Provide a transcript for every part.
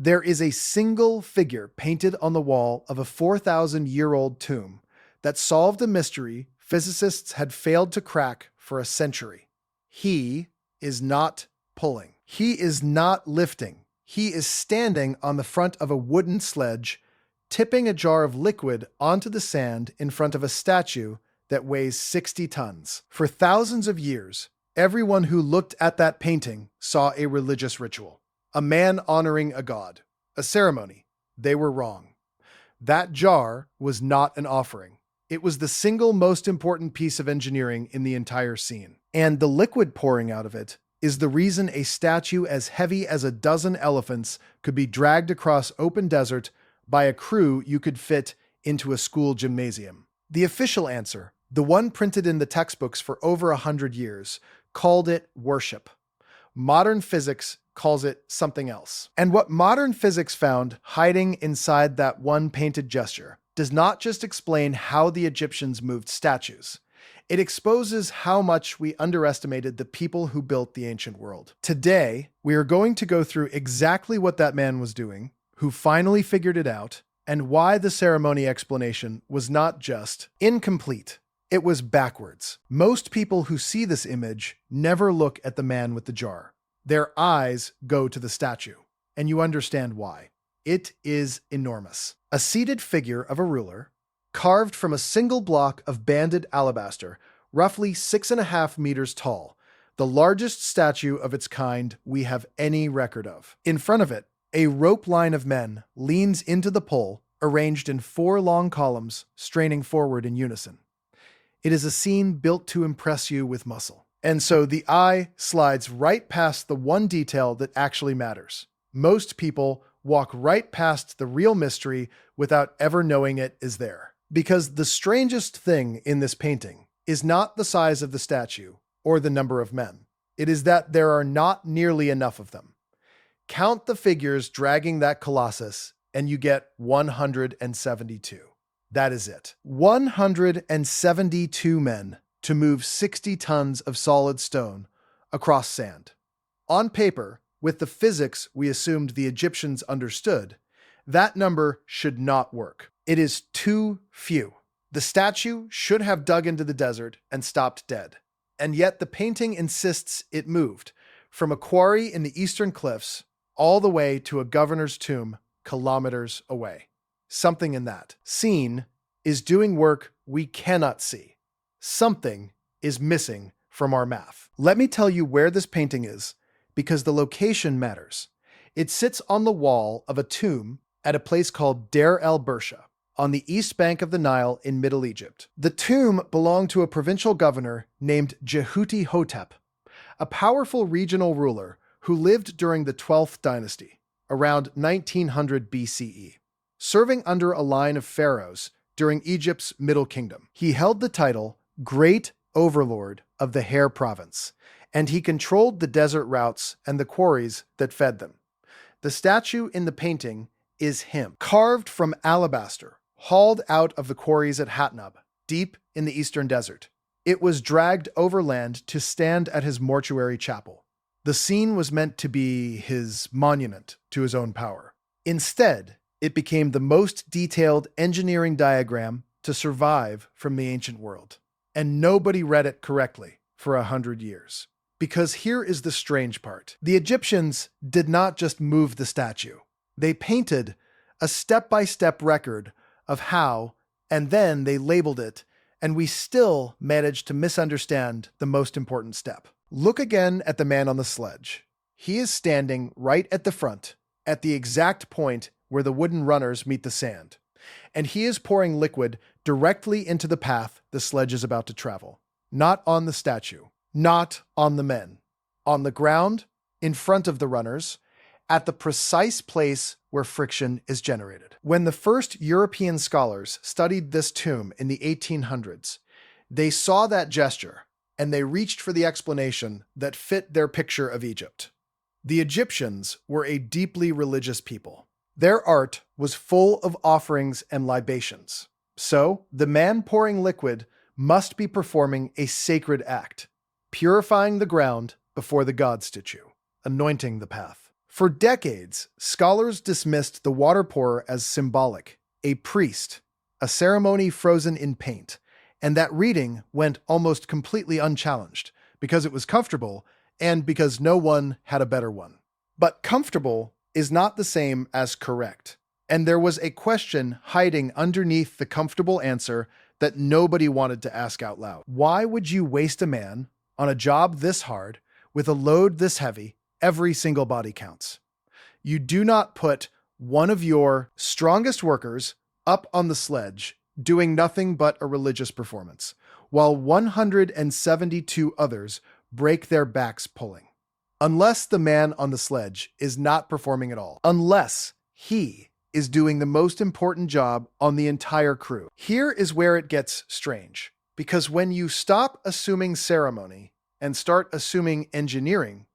There is a single figure painted on the wall of a 4,000-year-old tomb that solved a mystery physicists had failed to crack for a century. He is not pulling. He is not lifting. He is standing on the front of a wooden sledge, tipping a jar of liquid onto the sand in front of a statue that weighs 60 tons. For thousands of years, everyone who looked at that painting saw a religious ritual, a man honoring a god, a ceremony. They were wrong. That jar was not an offering. It was the single most important piece of engineering in the entire scene. And the liquid pouring out of it is the reason a statue as heavy as a dozen elephants could be dragged across open desert by a crew you could fit into a school gymnasium. The official answer, the one printed in the textbooks for over 100 years, called it worship. Modern physics calls it something else. And what modern physics found hiding inside that one painted gesture does not just explain how the Egyptians moved statues. It exposes how much we underestimated the people who built the ancient world. Today, we are going to go through exactly what that man was doing, who finally figured it out, and why the ceremony explanation was not just incomplete. It was backwards. Most people who see this image never look at the man with the jar. Their eyes go to the statue, and you understand why. It is enormous. A seated figure of a ruler, carved from a single block of banded alabaster, roughly 6.5 meters tall, the largest statue of its kind we have any record of. In front of it, a rope line of men leans into the pole, arranged in 4 long columns, straining forward in unison. It is a scene built to impress you with muscle. And so the eye slides right past the one detail that actually matters. Most people walk right past the real mystery without ever knowing it is there. Because the strangest thing in this painting is not the size of the statue or the number of men. It is that there are not nearly enough of them. Count the figures dragging that colossus, and you get 172. That is it. 172 men to move 60 tons of solid stone across sand. On paper, with the physics we assumed the Egyptians understood, that number should not work. It is too few. The statue should have dug into the desert and stopped dead. And yet the painting insists it moved from a quarry in the eastern cliffs all the way to a governor's tomb kilometers away. Something in that scene is doing work we cannot see. Something is missing from our math. Let me tell you where this painting is, because the location matters. It sits on the wall of a tomb at a place called Deir el-Bersha, on the east bank of the Nile in Middle Egypt. The tomb belonged to a provincial governor named Jehuti Hotep, a powerful regional ruler who lived during the 12th dynasty, around 1900 BCE, serving under a line of pharaohs during Egypt's Middle Kingdom. He held the title Great Overlord of the Hair Province, and he controlled the desert routes and the quarries that fed them. The statue in the painting is him, carved from alabaster, hauled out of the quarries at Hatnub, deep in the eastern desert. It was dragged overland to stand at his mortuary chapel. The scene was meant to be his monument to his own power. Instead, it became the most detailed engineering diagram to survive from the ancient world. And nobody read it correctly for 100 years. Because here is the strange part. The Egyptians did not just move the statue. They painted a step-by-step record of how, and then they labeled it, and we still managed to misunderstand the most important step. Look again at the man on the sledge. He is standing right at the front, at the exact point where the wooden runners meet the sand, and he is pouring liquid directly into the path the sledge is about to travel. Not on the statue, not on the men. On the ground, in front of the runners, at the precise place where friction is generated. When the first European scholars studied this tomb in the 1800s, they saw that gesture, and they reached for the explanation that fit their picture of Egypt. The Egyptians were a deeply religious people. Their art was full of offerings and libations. So, the man pouring liquid must be performing a sacred act, purifying the ground before the god statue, anointing the path. For decades, scholars dismissed the water pourer as symbolic, a priest, a ceremony frozen in paint, and that reading went almost completely unchallenged because it was comfortable and because no one had a better one. But comfortable is not the same as correct, and there was a question hiding underneath the comfortable answer that nobody wanted to ask out loud. Why would you waste a man on a job this hard with a load this heavy? Every single body counts. You do not put one of your strongest workers up on the sledge doing nothing but a religious performance, while 172 others break their backs pulling. Unless the man on the sledge is not performing at all. Unless he is doing the most important job on the entire crew. Here is where it gets strange, because when you stop assuming ceremony and start assuming engineering,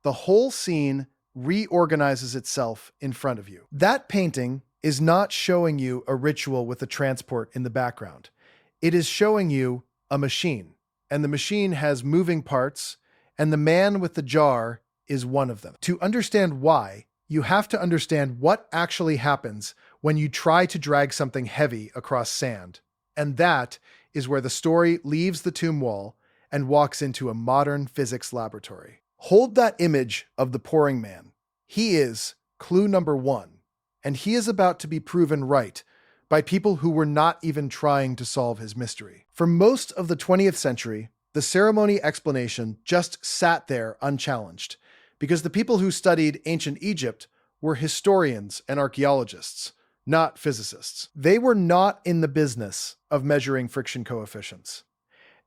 the whole scene reorganizes itself in front of you. That painting is not showing you a ritual with a transport in the background. It is showing you a machine, and the machine has moving parts, and the man with the jar is one of them. To understand why, you have to understand what actually happens when you try to drag something heavy across sand. And that is where the story leaves the tomb wall and walks into a modern physics laboratory. Hold that image of the pouring man. He is clue number one, and he is about to be proven right by people who were not even trying to solve his mystery. For most of the 20th century, the ceremony explanation just sat there unchallenged, because the people who studied ancient Egypt were historians and archaeologists, not physicists. They were not in the business of measuring friction coefficients.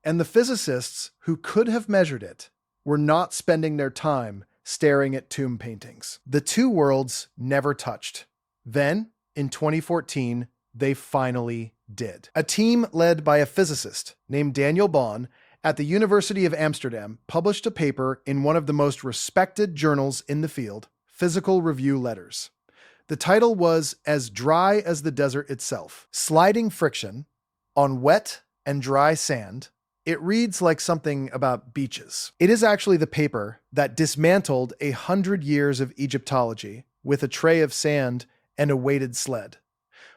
And the physicists who could have measured it were not spending their time staring at tomb paintings. The two worlds never touched. Then, in 2014, they finally did. A team led by a physicist named Daniel Bohn at the University of Amsterdam published a paper in one of the most respected journals in the field, Physical Review Letters. The title was As Dry as the Desert Itself: Sliding Friction on Wet and Dry Sand. It reads like something about beaches. It is actually the paper that dismantled 100 years of Egyptology with a tray of sand and a weighted sled.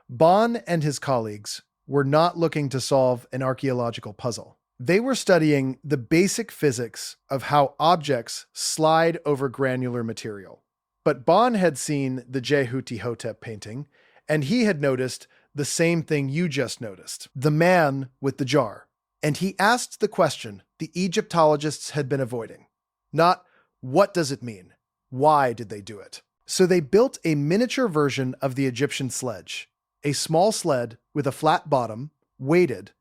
Bohn and his colleagues were not looking to solve an archaeological puzzle. They were studying the basic physics of how objects slide over granular material. But Bohn had seen the Jehuti-Hotep painting, and he had noticed the same thing you just noticed: the man with the jar. And he asked the question the Egyptologists had been avoiding. Not, what does it mean? Why did they do it? So they built a miniature version of the Egyptian sledge, a small sled with a flat bottom, weighted,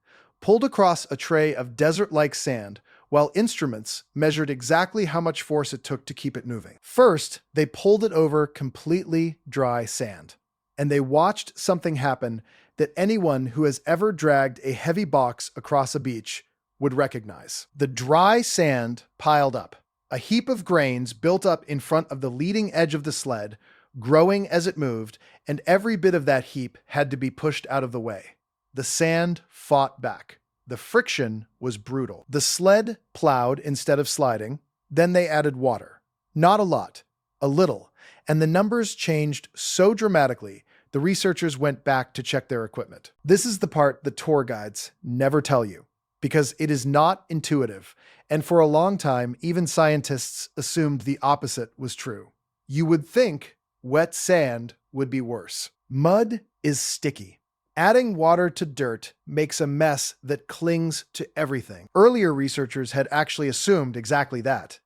pulled across a tray of desert-like sand, while instruments measured exactly how much force it took to keep it moving. First, they pulled it over completely dry sand, and they watched something happen that anyone who has ever dragged a heavy box across a beach would recognize. The dry sand piled up. A heap of grains built up in front of the leading edge of the sled, growing as it moved, and every bit of that heap had to be pushed out of the way. The sand fought back. The friction was brutal. The sled plowed instead of sliding. Then they added water. Not a lot, a little, and the numbers changed so dramatically the researchers went back to check their equipment. This is the part the tour guides never tell you, because it is not intuitive, and for a long time, even scientists assumed the opposite was true. You would think wet sand would be worse. Mud is sticky. Adding water to dirt makes a mess that clings to everything. Earlier researchers had actually assumed exactly that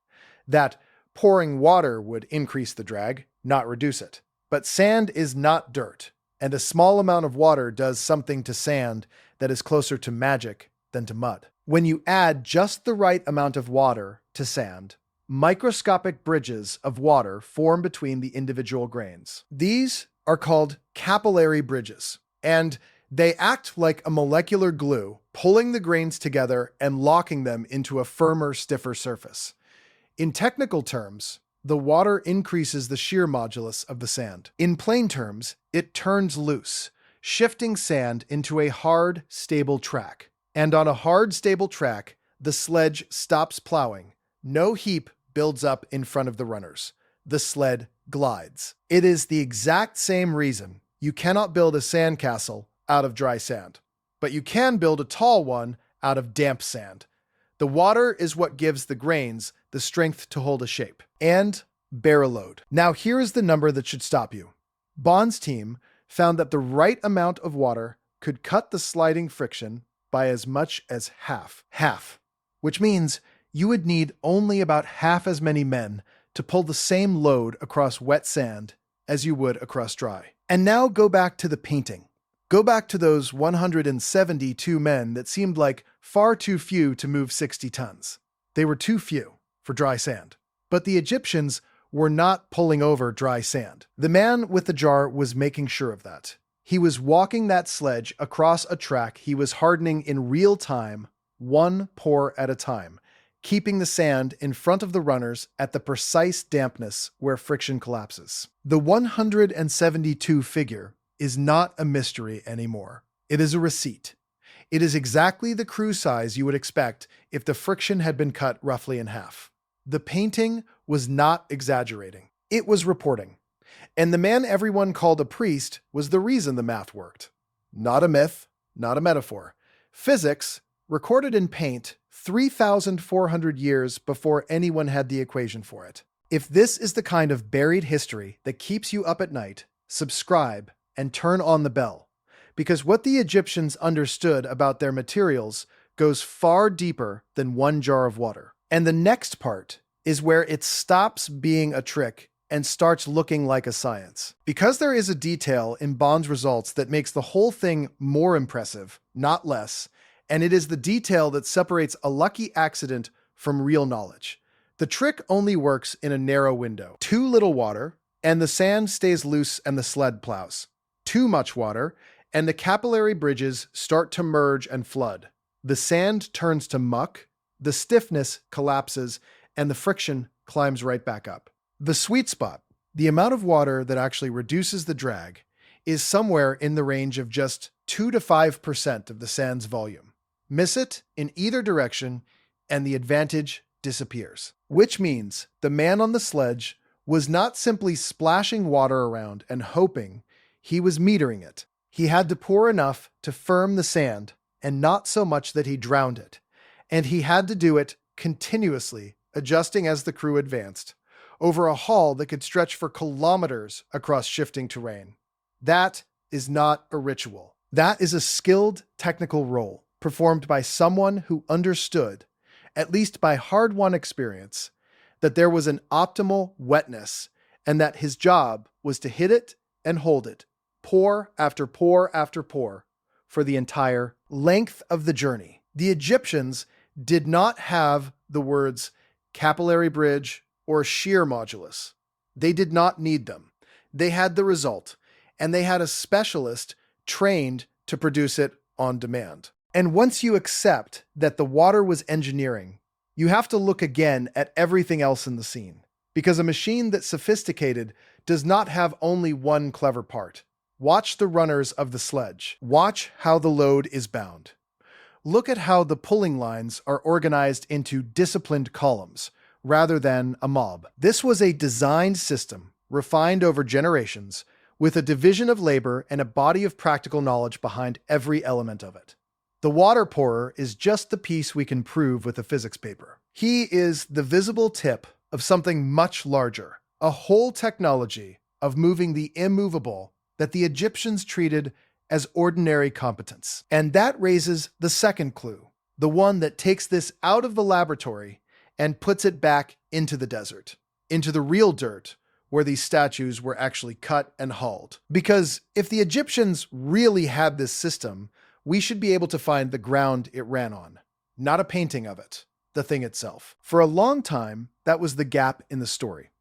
pouring water would increase the drag, not reduce it. But sand is not dirt, and a small amount of water does something to sand that is closer to magic than to mud. When you add just the right amount of water to sand, microscopic bridges of water form between the individual grains. These are called capillary bridges, and they act like a molecular glue, pulling the grains together and locking them into a firmer, stiffer surface. In technical terms, the water increases the shear modulus of the sand. In plain terms, it turns loose, shifting sand into a hard, stable track. And on a hard, stable track, the sledge stops plowing. No heap builds up in front of the runners. the sled glides. It is the exact same reason you cannot build a sandcastle out of dry sand, but you can build a tall one out of damp sand. The water is what gives the grains the strength to hold a shape and bear a load. Now here is the number that should stop you. Bond's team found that the right amount of water could cut the sliding friction by as much as half, which means you would need only about half as many men to pull the same load across wet sand as you would across dry. And now go back to the painting. Go back to those 172 men that seemed like far too few to move 60 tons. They were too few for dry sand. But the Egyptians were not pulling over dry sand. The man with the jar was making sure of that. He was walking that sledge across a track he was hardening in real time, one pour at a time, keeping the sand in front of the runners at the precise dampness where friction collapses. The 172 figure is not a mystery anymore. It is a receipt. It is exactly the crew size you would expect if the friction had been cut roughly in half. The painting was not exaggerating. It was reporting. And the man everyone called a priest was the reason the math worked. Not a myth, not a metaphor. Physics, recorded in paint 3,400 years before anyone had the equation for it. If this is the kind of buried history that keeps you up at night, subscribe and turn on the bell. Because what the Egyptians understood about their materials goes far deeper than one jar of water. And the next part is where it stops being a trick and starts looking like a science. Because there is a detail in Bond's results that makes the whole thing more impressive, not less, and it is the detail that separates a lucky accident from real knowledge. The trick only works in a narrow window. Too little water, and the sand stays loose and the sled plows. Too much water, and the capillary bridges start to merge and flood. The sand turns to muck, the stiffness collapses, and the friction climbs right back up. The sweet spot, the amount of water that actually reduces the drag, is somewhere in the range of just 2 to 5% of the sand's volume. Miss it in either direction, and the advantage disappears. Which means the man on the sledge was not simply splashing water around and hoping, he was metering it. He had to pour enough to firm the sand, and not so much that he drowned it. And he had to do it continuously, adjusting as the crew advanced, over a haul that could stretch for kilometers across shifting terrain. That is not a ritual. That is a skilled technical role performed by someone who understood, at least by hard-won experience, that there was an optimal wetness and that his job was to hit it and hold it, pour after pour after pour, for the entire length of the journey. The Egyptians did not have the words capillary bridge or shear modulus. They did not need them. They had the result, and they had a specialist trained to produce it on demand. And once you accept that the water was engineering, you have to look again at everything else in the scene. Because a machine that's sophisticated does not have only one clever part. Watch the runners of the sledge. Watch how the load is bound. Look at how the pulling lines are organized into disciplined columns, rather than a mob. This was a designed system, refined over generations, with a division of labor and a body of practical knowledge behind every element of it. The water pourer is just the piece we can prove with a physics paper. He is the visible tip of something much larger, a whole technology of moving the immovable that the Egyptians treated as ordinary competence. And that raises the second clue, the one that takes this out of the laboratory and puts it back into the desert, into the real dirt where these statues were actually cut and hauled. Because if the Egyptians really had this system, we should be able to find the ground it ran on, not a painting of it, the thing itself. For a long time, that was the gap in the story.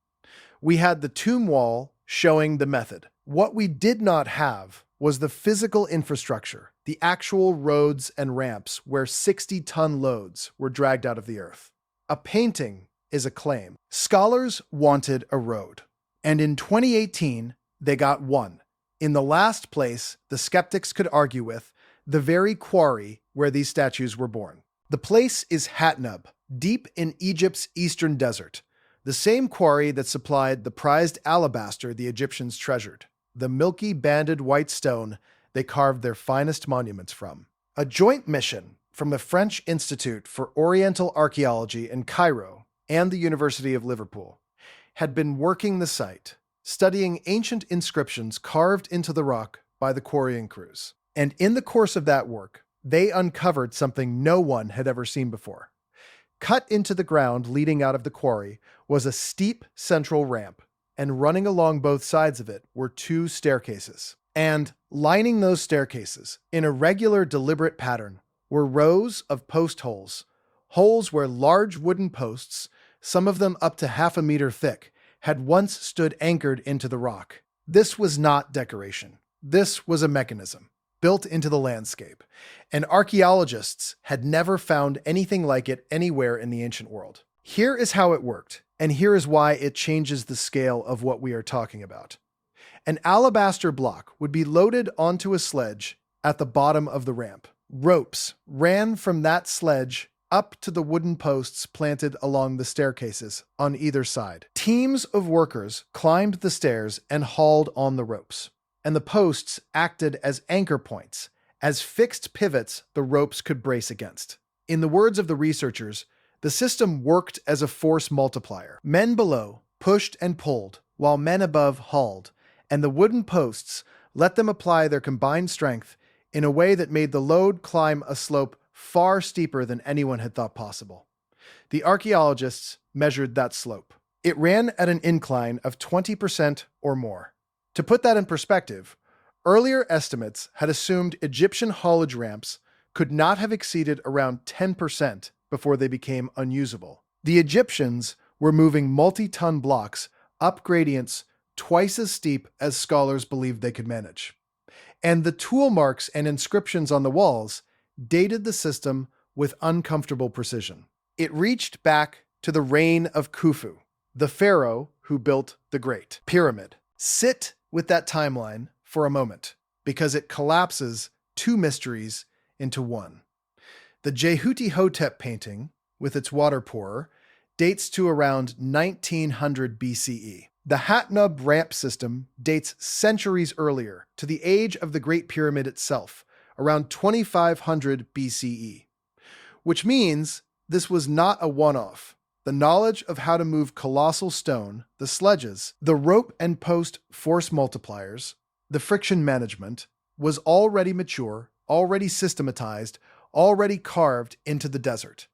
We had the tomb wall showing the method. What we did not have was the physical infrastructure, the actual roads and ramps where 60-ton loads were dragged out of the earth. A painting is a claim. Scholars wanted a road. And in 2018, they got one. In the last place the skeptics could argue with, the very quarry where these statues were born. The place is Hatnub, deep in Egypt's eastern desert, the same quarry that supplied the prized alabaster the Egyptians treasured, the milky banded white stone they carved their finest monuments from. A joint mission from the French Institute for Oriental Archaeology in Cairo and the University of Liverpool had been working the site, studying ancient inscriptions carved into the rock by the quarrying crews. And in the course of that work, they uncovered something no one had ever seen before. Cut into the ground leading out of the quarry was a steep central ramp, and running along both sides of it were two staircases. And lining those staircases, in a regular, deliberate pattern, were rows of post holes, holes where large wooden posts, some of them up to half a meter thick, had once stood anchored into the rock. This was not decoration. This was a mechanism built into the landscape, and archaeologists had never found anything like it anywhere in the ancient world. Here is how it worked, and here is why it changes the scale of what we are talking about. An alabaster block would be loaded onto a sledge at the bottom of the ramp. Ropes ran from that sledge up to the wooden posts planted along the staircases on either side. Teams of workers climbed the stairs and hauled on the ropes, and the posts acted as anchor points, as fixed pivots the ropes could brace against. In the words of the researchers, the system worked as a force multiplier. Men below pushed and pulled, while men above hauled, and the wooden posts let them apply their combined strength in a way that made the load climb a slope far steeper than anyone had thought possible. The archaeologists measured that slope. It ran at an incline of 20% or more. To put that in perspective, earlier estimates had assumed Egyptian haulage ramps could not have exceeded around 10% before they became unusable. The Egyptians were moving multi-ton blocks up gradients twice as steep as scholars believed they could manage. And the tool marks and inscriptions on the walls dated the system with uncomfortable precision. It reached back to the reign of Khufu, the pharaoh who built the Great Pyramid. Sit with that timeline for a moment, because it collapses two mysteries into one. The Jehuti-Hotep painting, with its water pourer, dates to around 1900 BCE. The Hatnub ramp system dates centuries earlier, to the age of the Great Pyramid itself, around 2500 BCE. Which means this was not a one-off. The knowledge of how to move colossal stone, the sledges, the rope and post force multipliers, the friction management, was already mature, already systematized, already carved into the desert.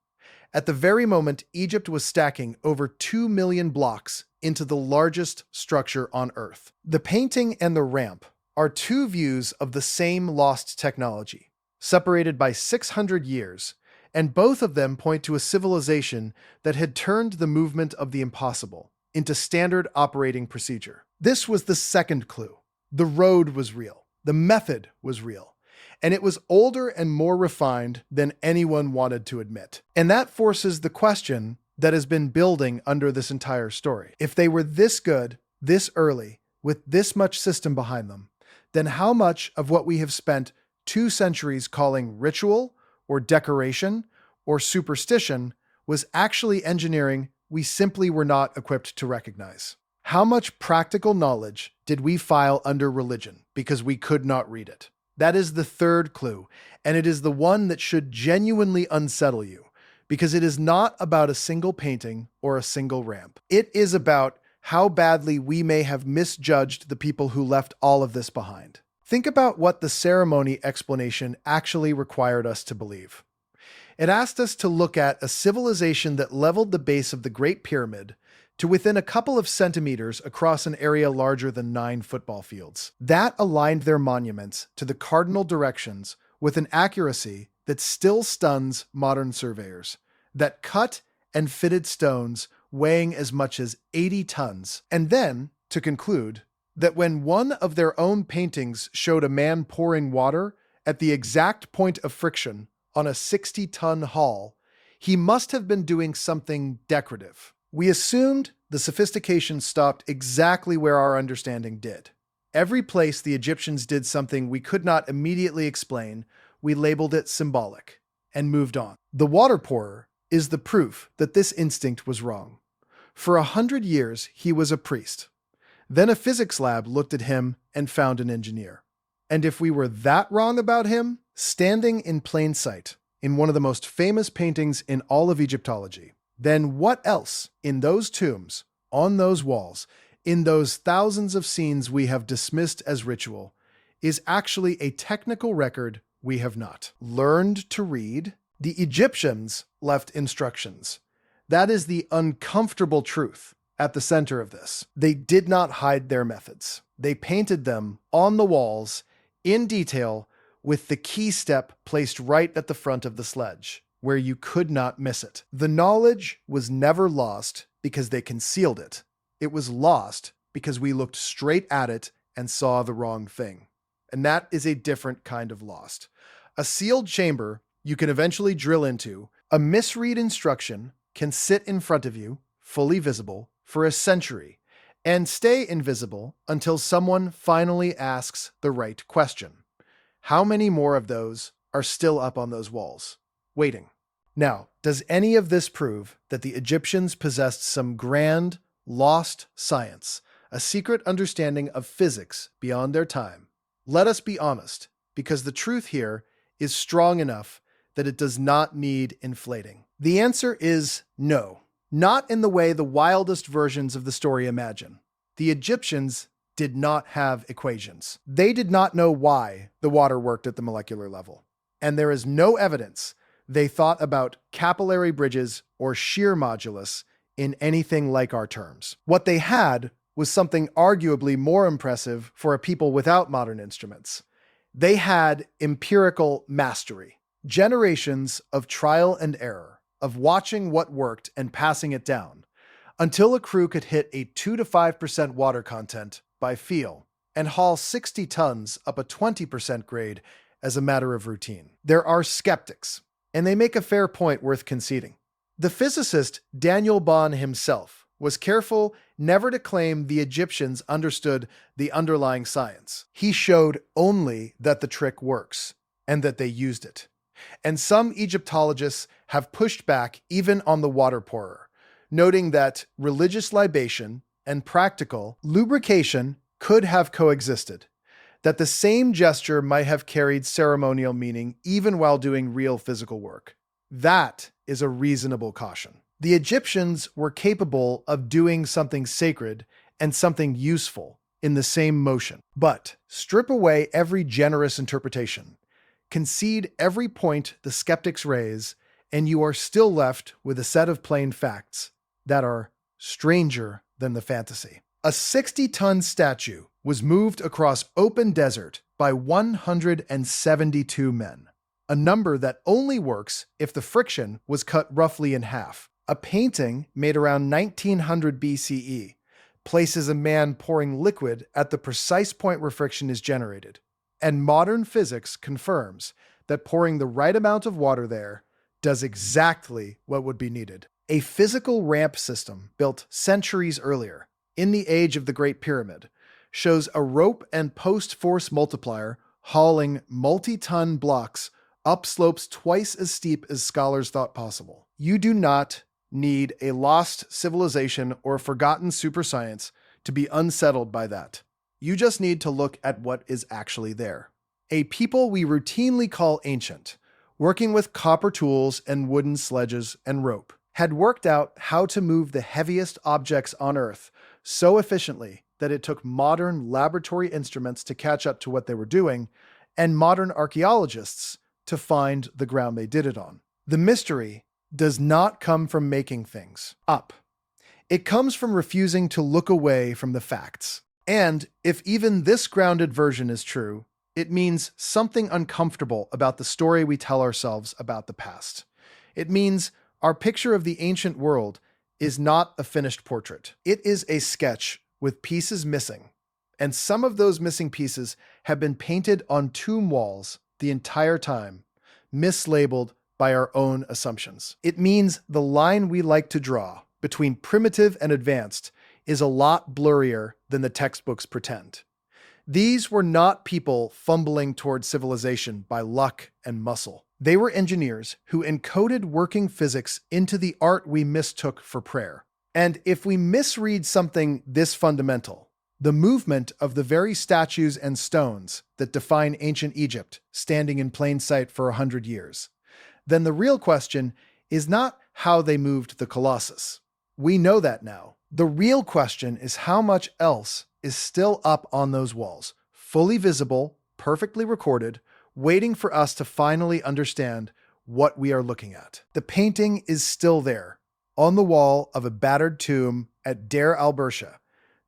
At the very moment, Egypt was stacking over 2 million blocks into the largest structure on Earth. The painting and the ramp are two views of the same lost technology, separated by 600 years, and both of them point to a civilization that had turned the movement of the impossible into standard operating procedure. This was the second clue. The road was real. The method was real. And it was older and more refined than anyone wanted to admit. And that forces the question that has been building under this entire story. If they were this good, this early, with this much system behind them, then how much of what we have spent 2 centuries calling ritual, or decoration, or superstition was actually engineering we simply were not equipped to recognize? How much practical knowledge did we file under religion because we could not read it? That is the third clue, and it is the one that should genuinely unsettle you, because it is not about a single painting or a single ramp. It is about how badly we may have misjudged the people who left all of this behind. Think about what the ceremony explanation actually required us to believe. It asked us to look at a civilization that leveled the base of the Great Pyramid to within a couple of centimeters across an area larger than 9 football fields. That aligned their monuments to the cardinal directions with an accuracy that still stuns modern surveyors, that cut and fitted stones weighing as much as 80 tons. And then, to conclude, that when one of their own paintings showed a man pouring water at the exact point of friction on a 60-ton haul, he must have been doing something decorative. We assumed the sophistication stopped exactly where our understanding did. Every place the Egyptians did something we could not immediately explain, we labeled it symbolic and moved on. The water pourer is the proof that this instinct was wrong. For 100 years, he was a priest. Then a physics lab looked at him and found an engineer. And if we were that wrong about him, standing in plain sight, in one of the most famous paintings in all of Egyptology, then what else in those tombs, on those walls, in those thousands of scenes we have dismissed as ritual, is actually a technical record we have not learned to read? The Egyptians left instructions. That is the uncomfortable truth at the center of this. They did not hide their methods. They painted them on the walls in detail with the key step placed right at the front of the sledge, where you could not miss it. The knowledge was never lost because they concealed it. It was lost because we looked straight at it and saw the wrong thing. And that is a different kind of lost. A sealed chamber you can eventually drill into, a misread instruction can sit in front of you, fully visible, for a century, and stay invisible until someone finally asks the right question. How many more of those are still up on those walls, waiting? Now, does any of this prove that the Egyptians possessed some grand, lost science, a secret understanding of physics beyond their time? Let us be honest, because the truth here is strong enough that it does not need inflating. The answer is no, not in the way the wildest versions of the story imagine. The Egyptians did not have equations. They did not know why the water worked at the molecular level. And there is no evidence they thought about capillary bridges or shear modulus in anything like our terms. What they had was something arguably more impressive for a people without modern instruments. They had empirical mastery. Generations of trial and error, of watching what worked and passing it down, until a crew could hit a 2 to 5% water content by feel and haul 60 tons up a 20% grade as a matter of routine. There are skeptics, and they make a fair point worth conceding. The physicist Daniel Bohm himself was careful never to claim the Egyptians understood the underlying science. He showed only that the trick works and that they used it. And some Egyptologists have pushed back even on the water pourer, noting that religious libation and practical lubrication could have coexisted, that the same gesture might have carried ceremonial meaning even while doing real physical work. That is a reasonable caution. The Egyptians were capable of doing something sacred and something useful in the same motion. But strip away every generous interpretation, concede every point the skeptics raise, and you are still left with a set of plain facts that are stranger than the fantasy. A 60-ton statue was moved across open desert by 172 men, a number that only works if the friction was cut roughly in half. A painting made around 1900 BCE places a man pouring liquid at the precise point where friction is generated. And modern physics confirms that pouring the right amount of water there does exactly what would be needed. A physical ramp system built centuries earlier, in the age of the Great Pyramid, shows a rope and post force multiplier hauling multi-ton blocks up slopes twice as steep as scholars thought possible. You do not need a lost civilization or forgotten super science to be unsettled by that. You just need to look at what is actually there. A people we routinely call ancient, working with copper tools and wooden sledges and rope, had worked out how to move the heaviest objects on Earth so efficiently that it took modern laboratory instruments to catch up to what they were doing, and modern archaeologists to find the ground they did it on. The mystery does not come from making things up. It comes from refusing to look away from the facts. And if even this grounded version is true, it means something uncomfortable about the story we tell ourselves about the past. It means our picture of the ancient world is not a finished portrait. It is a sketch with pieces missing, and some of those missing pieces have been painted on tomb walls the entire time, mislabeled by our own assumptions. It means the line we like to draw between primitive and advanced is a lot blurrier than the textbooks pretend. These were not people fumbling toward civilization by luck and muscle. They were engineers who encoded working physics into the art we mistook for prayer. And if we misread something this fundamental, the movement of the very statues and stones that define ancient Egypt standing in plain sight for 100 years, then the real question is not how they moved the Colossus. We know that now. The real question is how much else is still up on those walls, fully visible, perfectly recorded, waiting for us to finally understand what we are looking at. The painting is still there, on the wall of a battered tomb at Deir al-Bersha.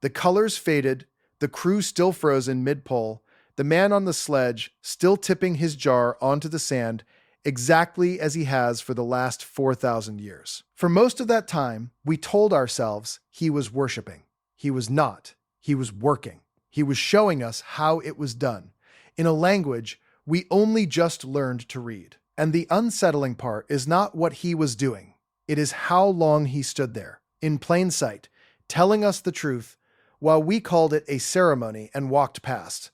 The colors faded, the crew still frozen mid-pull, the man on the sledge still tipping his jar onto the sand exactly as he has for the last 4,000 years. For most of that time, we told ourselves he was worshiping. He was not. He was working. He was showing us how it was done, in a language we only just learned to read. And the unsettling part is not what he was doing. It is how long he stood there, in plain sight, telling us the truth, while we called it a ceremony and walked past.